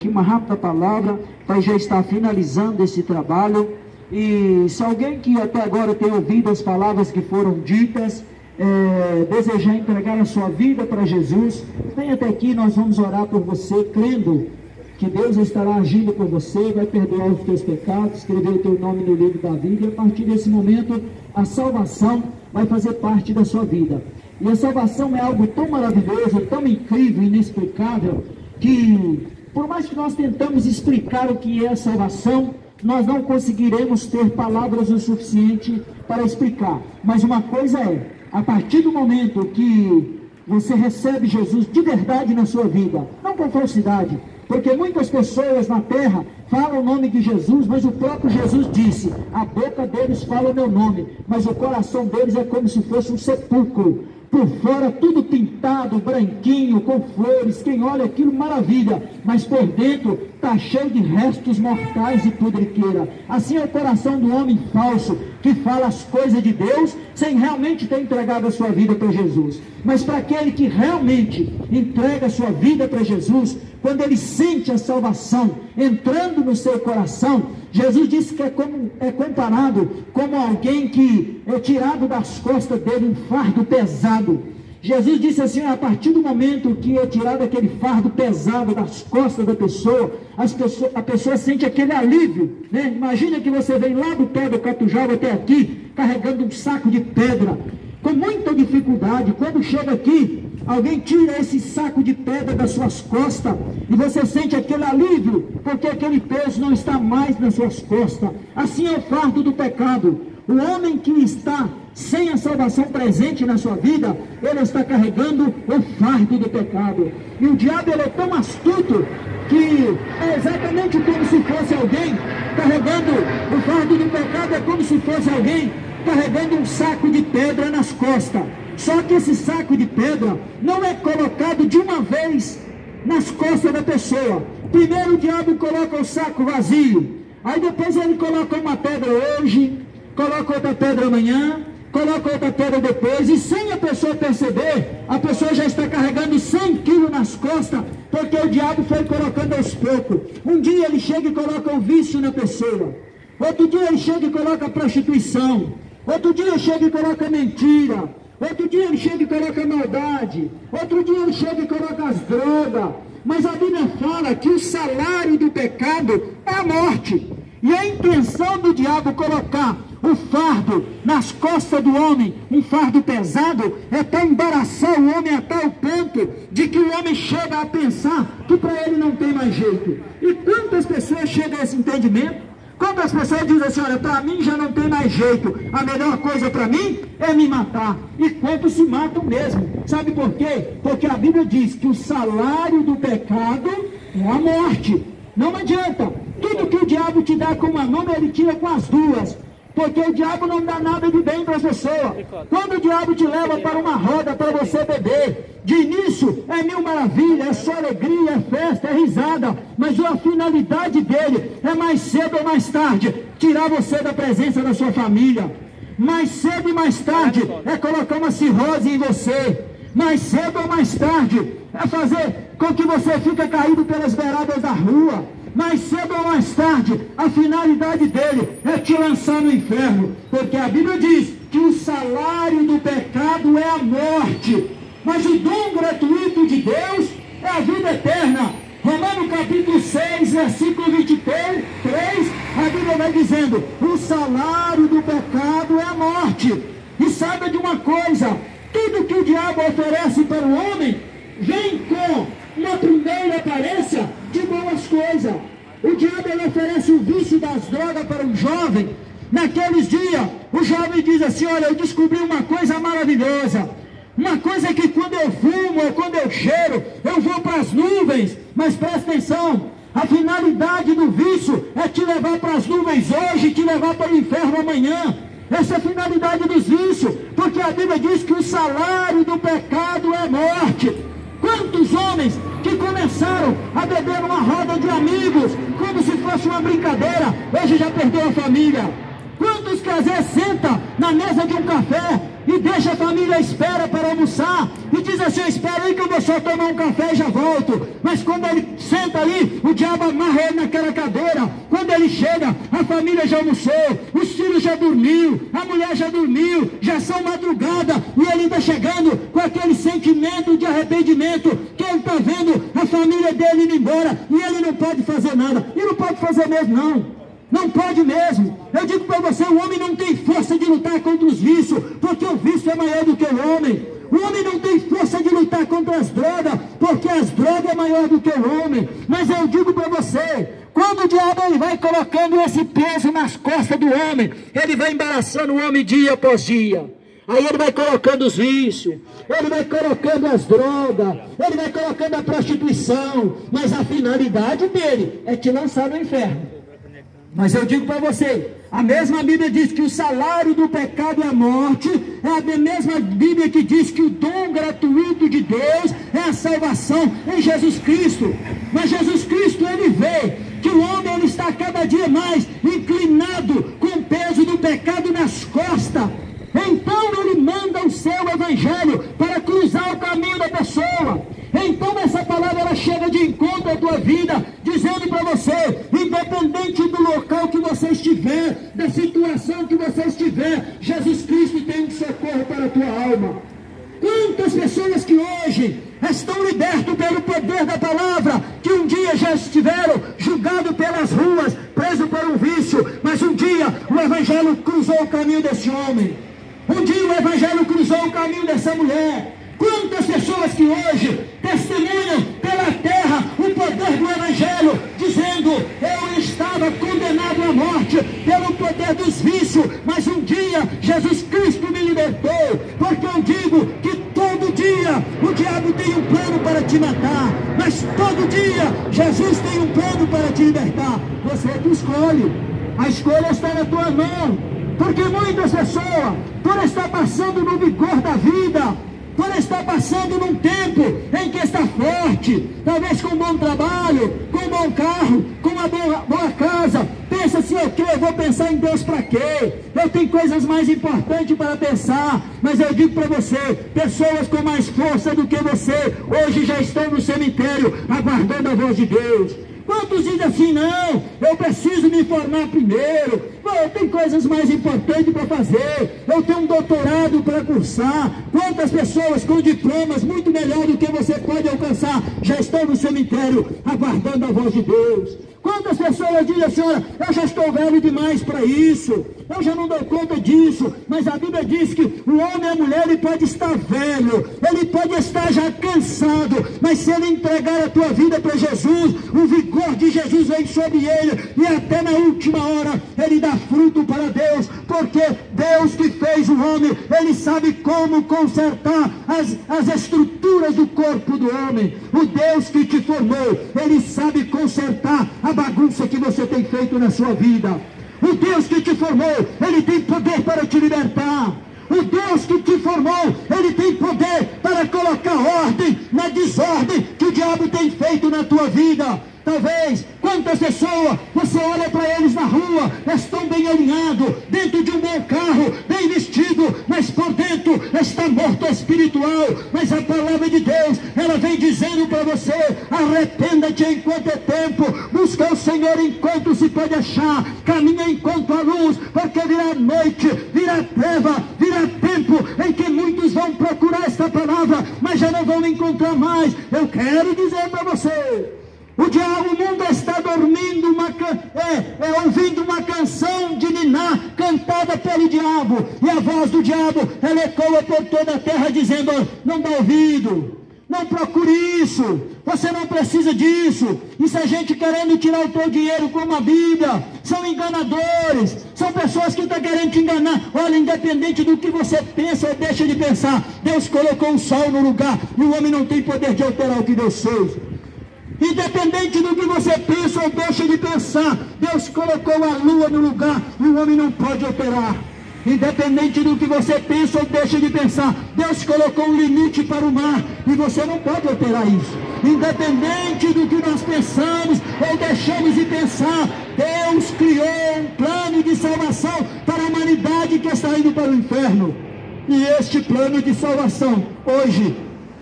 que uma rápida palavra para já estar finalizando esse trabalho. E se alguém que até agora tem ouvido as palavras que foram ditas, desejar entregar a sua vida para Jesus, vem até aqui, nós vamos orar por você, crendo que Deus estará agindo por você, vai perdoar os teus pecados, escrever o teu nome no livro da vida, e a partir desse momento a salvação vai fazer parte da sua vida. E a salvação é algo tão maravilhoso, tão incrível, inexplicável, que por mais que nós tentamos explicar o que é a salvação, nós não conseguiremos ter palavras o suficiente para explicar. Mas uma coisa é, a partir do momento que você recebe Jesus de verdade na sua vida, não com falsidade, porque muitas pessoas na terra falam o nome de Jesus, mas o próprio Jesus disse, a boca deles fala o meu nome, mas o coração deles é como se fosse um sepulcro, por fora tudo pintado, branquinho, com flores, quem olha aquilo maravilha, mas por dentro está cheio de restos mortais e pudriqueira. Assim é o coração do homem falso, que fala as coisas de Deus, sem realmente ter entregado a sua vida para Jesus. Mas para aquele que realmente entrega a sua vida para Jesus, quando ele sente a salvação entrando no seu coração, Jesus disse que é comparado como alguém que é tirado das costas dele um fardo pesado. Jesus disse assim, a partir do momento que é tirado aquele fardo pesado das costas da pessoa, a pessoa sente aquele alívio, né? Imagina que você vem lá do pé do Catujal até aqui, carregando um saco de pedra, com muita dificuldade. Quando chega aqui, alguém tira esse saco de pedra das suas costas, e você sente aquele alívio, porque aquele peso não está mais nas suas costas. Assim é o fardo do pecado. O homem que está sem a salvação presente na sua vida, ele está carregando o fardo do pecado. E o diabo, ele é tão astuto, que é exatamente como se fosse alguém carregando o fardo do pecado, é como se fosse alguém carregando um saco de pedra nas costas. Só que esse saco de pedra não é colocado de uma vez nas costas da pessoa. Primeiro o diabo coloca o saco vazio, aí depois ele coloca uma pedra hoje, coloca outra pedra amanhã, coloca outra pedra depois, e sem a pessoa perceber, a pessoa já está carregando 100 quilos nas costas, porque o diabo foi colocando aos poucos. Um dia ele chega e coloca o vício na pessoa, outro dia ele chega e coloca a prostituição, outro dia ele chega e coloca a mentira, outro dia ele chega e coloca a maldade, outro dia ele chega e coloca as drogas. Mas a Bíblia fala que o salário do pecado é a morte. E a intenção do diabo colocar o fardo nas costas do homem, um fardo pesado, é para embaraçar o homem a tal ponto de que o homem chega a pensar que para ele não tem mais jeito. E quantas pessoas chegam a esse entendimento? Quantas pessoas dizem assim, olha, para mim já não tem mais jeito, a melhor coisa para mim é me matar. E quantos se matam mesmo? Sabe por quê? Porque a Bíblia diz que o salário do pecado é a morte. Não adianta, tudo que o diabo te dá com uma mão, ele tira com as duas. Porque o diabo não dá nada de bem para a pessoa. Quando o diabo te leva para uma roda para você beber, de início é mil maravilhas, é só alegria, é festa, é risada, mas a finalidade dele é mais cedo ou mais tarde tirar você da presença da sua família. Mais cedo e mais tarde é colocar uma cirrose em você. Mais cedo ou mais tarde é fazer com que você fique caído pelas beiradas da rua. Mais cedo ou mais tarde, a finalidade dele é te lançar no inferno, porque a Bíblia diz que o salário do pecado é a morte, mas o dom gratuito de Deus é a vida eterna. Romanos capítulo 6, versículo 23, a Bíblia vai dizendo, o salário do pecado é a morte. E saiba de uma coisa, tudo que o diabo oferece para o homem, vem com uma primeira aparência de boas coisas. O diabo, ele oferece o vício das drogas para um jovem. Naqueles dias, o jovem diz assim, olha, eu descobri uma coisa maravilhosa, uma coisa que quando eu fumo ou quando eu cheiro, eu vou para as nuvens. Mas presta atenção, a finalidade do vício é te levar para as nuvens hoje e te levar para o inferno amanhã. Essa é a finalidade dos vícios, porque a Bíblia diz que o salário do pecado é morte. Quantos homens que começaram a beber numa roda de amigos, como se fosse uma brincadeira, hoje já perdeu a família. Quantos que às vezes senta na mesa de um café e deixa a família à espera para almoçar, e diz assim, espera aí que eu vou só só tomar um café e já volto. Mas quando ele senta ali, o diabo amarra ele naquela cadeira. Quando ele chega, a família já almoçou, os filhos já dormiu, a mulher já dormiu, já são madrugada, e ele ainda chegando com aquele sentimento de arrependimento, que ele está vendo a família dele indo embora, e ele não pode fazer nada. E não pode fazer mesmo, não. Não pode mesmo. Eu digo para você, o homem não tem força de lutar contra os vícios, porque o vício é maior do que o homem. O homem não tem força de lutar contra as drogas, porque as drogas é maior do que o homem. Mas eu digo para você, quando o diabo ele vai colocando esse peso nas costas do homem, ele vai embaraçando o homem dia após dia. Aí ele vai colocando os vícios, ele vai colocando as drogas, ele vai colocando a prostituição, mas a finalidade dele é te lançar no inferno. Mas eu digo para você, a mesma Bíblia diz que o salário do pecado é a morte, é a mesma Bíblia que diz que o dom gratuito de Deus é a salvação em Jesus Cristo. Mas Jesus Cristo, ele vê que o homem ele está cada dia mais inclinado com o peso do pecado nas costas. Então ele manda o seu evangelho para cruzar o caminho da pessoa. Então essa palavra ela chega de encontro à tua vida, dizendo para você, independente do local que você estiver, da situação que você estiver, Jesus Cristo tem um socorro para a tua alma. Quantas pessoas que hoje estão libertas pelo poder da palavra, que um dia já estiveram julgados pelas ruas, presos por um vício, mas um dia o evangelho cruzou o caminho desse homem. Um dia o evangelho cruzou o caminho dessa mulher. Quantas pessoas que hoje testemunham pela terra o poder do evangelho, dizendo, eu estava condenado à morte pelo poder dos vícios, mas um dia Jesus Cristo me libertou, porque eu digo que todo dia o diabo tem um plano para te matar, mas todo dia Jesus tem um plano para te libertar. Você é que escolhe, a escolha está na tua mão, porque muitas pessoas, por estar passando no vigor da vida, por estar passando num tempo em que está forte, talvez com um bom trabalho, com um bom carro, com uma boa casa, pensa assim, ok, eu vou pensar em Deus para quê? Eu tenho coisas mais importantes para pensar. Mas eu digo para você, pessoas com mais força do que você, hoje já estão no cemitério, aguardando a voz de Deus. Quantos dizem assim, não, eu preciso me formar primeiro, eu tenho coisas mais importantes para fazer, eu tenho um doutorado para cursar. Quantas pessoas com diplomas muito melhor do que você pode alcançar, já estão no cemitério, aguardando a voz de Deus. Quantas pessoas dizem assim, olha, eu já estou velho demais para isso, eu já não dou conta disso. Mas a Bíblia diz que o homem e a mulher, ele pode estar velho, ele pode estar já cansado, mas se ele entregar a tua vida para Jesus, o vigor de Jesus vem sobre ele, e até na última hora, ele dá fruto para Deus, porque Deus que fez o homem, ele sabe como consertar as estruturas do corpo do homem. O Deus que te formou, ele sabe consertar a bagunça que você tem feito na sua vida. O Deus que te formou, ele tem poder para te libertar. O Deus que te formou, ele tem poder para colocar ordem na desordem que o diabo tem feito na tua vida. Talvez, quantas pessoas, você olha para eles na rua, estão bem alinhados, dentro de um bom carro, bem vestido, mas por dentro está morto espiritual. Mas a palavra de Deus, ela vem dizendo para você, arrependa-te enquanto é tempo, busca o Senhor enquanto se pode achar, caminha enquanto há luz, porque virá noite, virá treva, virá tempo em que muitos vão procurar esta palavra, mas já não vão encontrar mais. Eu quero dizer para você, o mundo está dormindo, ouvindo uma canção de niná cantada pelo diabo, e a voz do diabo, ela ecoa por toda a terra dizendo, não dá ouvido, não procure isso, você não precisa disso. Isso é gente querendo tirar o teu dinheiro como a Bíblia, são enganadores, são pessoas que estão querendo te enganar. Olha, independente do que você pensa ou deixa de pensar, Deus colocou o sol no lugar, e o homem não tem poder de alterar o que Deus fez. Independente do que você pensa ou deixa de pensar, Deus colocou a lua no lugar e o homem não pode operar. Independente do que você pensa ou deixa de pensar, Deus colocou um limite para o mar e você não pode operar isso. Independente do que nós pensamos ou deixamos de pensar, Deus criou um plano de salvação para a humanidade que está indo para o inferno. E este plano de salvação, hoje,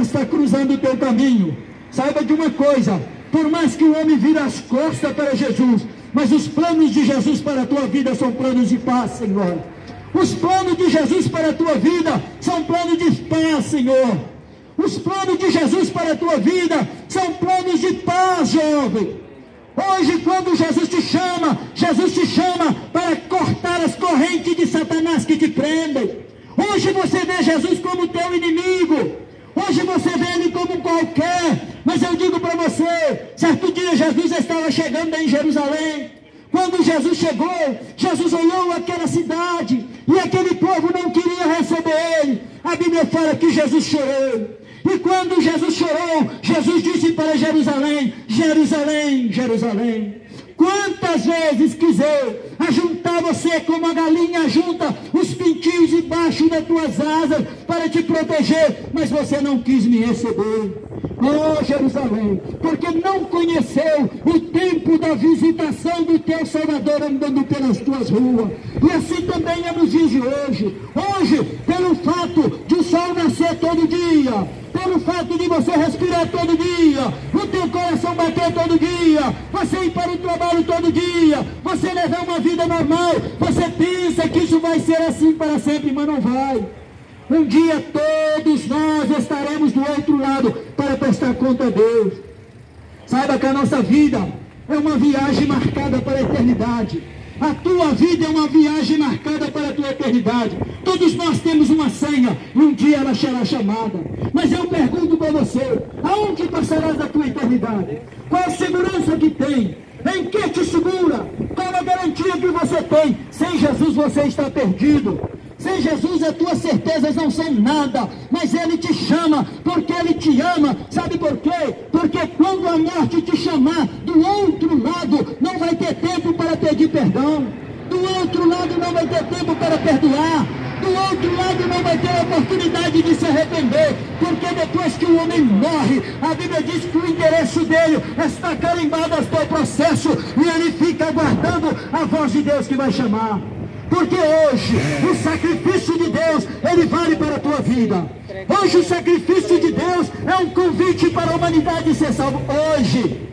está cruzando o teu caminho. Saiba de uma coisa: por mais que o homem vire as costas para Jesus, mas os planos de Jesus para a tua vida são planos de paz, Senhor. Os planos de Jesus para a tua vida são planos de paz, Senhor. Os planos de Jesus para a tua vida são planos de paz, jovem. Hoje, quando Jesus te chama para cortar as correntes de Satanás que te prendem. Hoje você vê Jesus como teu inimigo. Hoje você vê ele como qualquer. Mas eu digo para você, certo dia Jesus estava chegando em Jerusalém. Quando Jesus chegou, Jesus olhou aquela cidade e aquele povo não queria receber ele. A Bíblia fala que Jesus chorou. E quando Jesus chorou, Jesus disse para Jerusalém: Jerusalém, Jerusalém, quantas vezes quiser ajuntar você como a galinha ajunta os pintinhos debaixo das tuas asas para te proteger, mas você não quis me receber. Oh Jerusalém, porque não conheceu o tempo da visitação do teu Salvador andando pelas tuas ruas. E assim também é nos dias de hoje. Hoje, pelo fato de o sol nascer todo dia, pelo fato de você respirar todo dia, o teu coração bater todo dia, você ir para o trabalho todo dia, você levar uma vida normal, você pensa que isso vai ser assim para sempre, mas não vai. Um dia todos nós estaremos do outro lado para prestar conta a Deus. Saiba que a nossa vida é uma viagem marcada para a eternidade. A tua vida é uma viagem marcada para a tua eternidade. Todos nós temos uma senha e um dia ela será chamada. Mas eu pergunto para você: aonde passarás a tua eternidade? Qual a segurança que tem? Em que te segura? Qual a garantia que você tem? Sem Jesus você está perdido. Sem Jesus as tuas certezas não são nada, mas Ele te chama, porque Ele te ama. Sabe por quê? Porque quando a morte te chamar, do outro lado não vai ter tempo para pedir perdão, do outro lado não vai ter tempo para perdoar, do outro lado não vai ter oportunidade de se arrepender, porque depois que o homem morre, a Bíblia diz que o endereço dele está carimbado ao teu processo, e ele fica aguardando a voz de Deus que vai chamar. Porque hoje o sacrifício de Deus, ele vale para a tua vida. Hoje o sacrifício de Deus é um convite para a humanidade ser salvo hoje.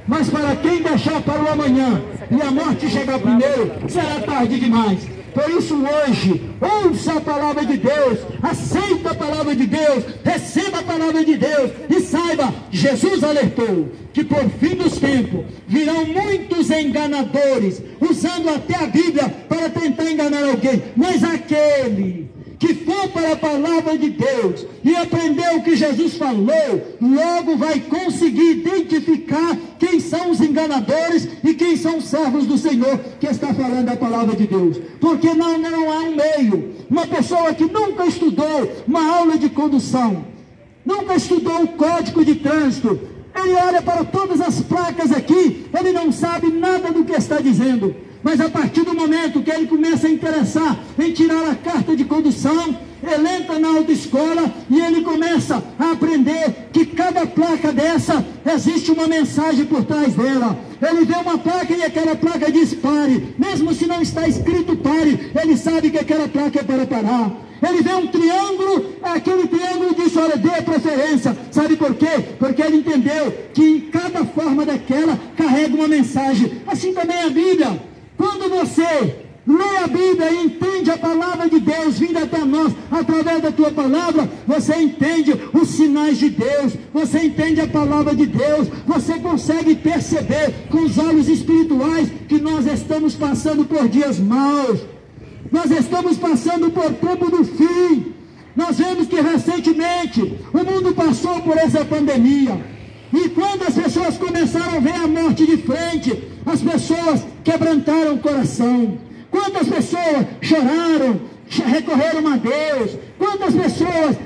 Mas para quem deixar para o amanhã e a morte chegar primeiro, será tarde demais. Por isso hoje, ouça a palavra de Deus, aceita a palavra de Deus, receba a palavra de Deus e saiba, Jesus alertou que por fim dos tempos virão muitos enganadores, usando até a Bíblia para tentar enganar alguém. Mas aquele que for para a palavra de Deus e aprender o que Jesus falou, logo vai conseguir identificar quem são os enganadores e quem são os servos do Senhor que está falando a palavra de Deus. Porque não há um meio. Uma pessoa que nunca estudou uma aula de condução, nunca estudou o código de trânsito, ele olha para todas as placas aqui, ele não sabe nada do que está dizendo. Mas a partir do momento que ele começa a interessar em tirar a carta de condução, ele entra na autoescola e ele começa a aprender que cada placa dessa, existe uma mensagem por trás dela. Ele vê uma placa e aquela placa diz pare, mesmo se não está escrito pare, ele sabe que aquela placa é para parar. Ele vê um triângulo, aquele triângulo diz, olha, dê preferência. Sabe por quê? Porque ele entendeu que em cada forma daquela carrega uma mensagem. Assim também a Bíblia. Quando você lê a Bíblia e entende a palavra de Deus vindo até nós, através da tua palavra, você entende os sinais de Deus, você entende a palavra de Deus, você consegue perceber com os olhos espirituais que nós estamos passando por dias maus, nós estamos passando por tempo do fim. Nós vemos que recentemente o mundo passou por essa pandemia. E quando as pessoas começaram a ver a morte de frente, as pessoas quebrantaram o coração. Quantas pessoas choraram, recorreram a Deus. Quantas pessoas,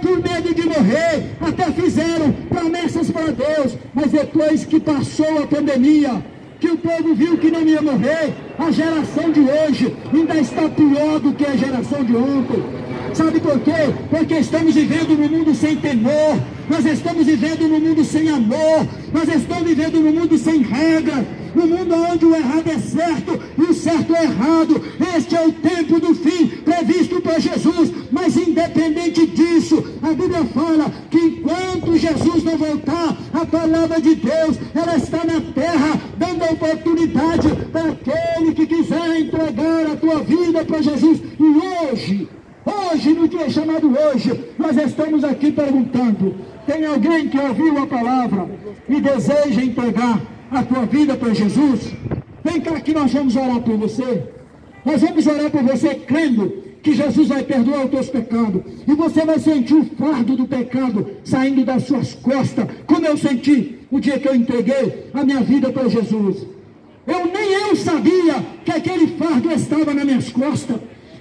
por medo de morrer, até fizeram promessas para Deus. Mas depois que passou a pandemia, que o povo viu que não ia morrer, a geração de hoje ainda está pior do que a geração de ontem. Sabe por quê? Porque estamos vivendo num mundo sem temor, nós estamos vivendo num mundo sem amor, nós estamos vivendo num mundo sem regra, num mundo onde o errado é certo e o certo é errado. Este é o tempo do fim, ser visto por Jesus, mas independente disso, a Bíblia fala que enquanto Jesus não voltar, a palavra de Deus, ela está na terra, dando a oportunidade para aquele que quiser entregar a tua vida para Jesus. E hoje, no dia chamado hoje, nós estamos aqui perguntando: tem alguém que ouviu a palavra e deseja entregar a tua vida para Jesus? Vem cá que nós vamos orar por você. Nós vamos orar por você crendo que Jesus vai perdoar os teus pecados, e você vai sentir o fardo do pecado saindo das suas costas, como eu senti o dia que eu entreguei a minha vida para Jesus. Nem eu sabia que aquele fardo estava nas minhas costas.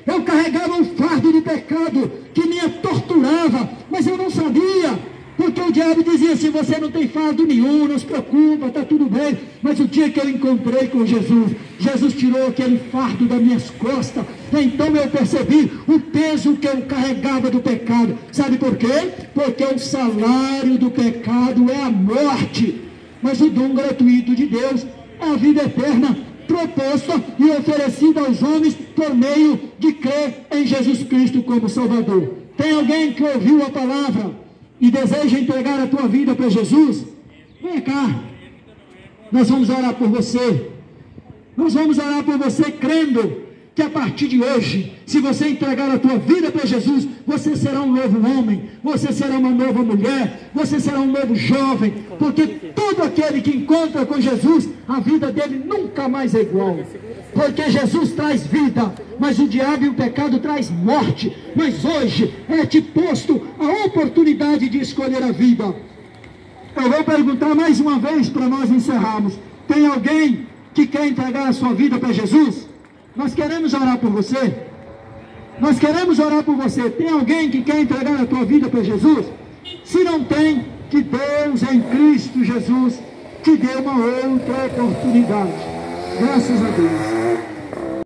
Eu carregava um fardo de pecado que me torturava, mas eu não sabia, porque o diabo dizia assim: você não tem fardo nenhum, não se preocupa, está tudo bem. Mas o dia que eu encontrei com Jesus, Jesus tirou aquele fardo das minhas costas. Então eu percebi o peso que eu carregava do pecado. Sabe por quê? Porque o salário do pecado é a morte, mas o dom gratuito de Deus é a vida eterna, proposta e oferecida aos homens por meio de crer em Jesus Cristo como Salvador. Tem alguém que ouviu a palavra e deseja entregar a tua vida para Jesus? Vem cá, nós vamos orar por você. Nós vamos orar por você crendo que a partir de hoje, se você entregar a tua vida para Jesus, você será um novo homem, você será uma nova mulher, você será um novo jovem, porque todo aquele que encontra com Jesus, a vida dele nunca mais é igual, porque Jesus traz vida, mas o diabo e o pecado traz morte. Mas hoje é te posto a oportunidade de escolher a vida. Eu vou perguntar mais uma vez para nós encerrarmos: tem alguém que quer entregar a sua vida para Jesus? Nós queremos orar por você. Nós queremos orar por você. Tem alguém que quer entregar a tua vida para Jesus? Se não tem, que Deus em Cristo Jesus te dê uma outra oportunidade. Graças a Deus.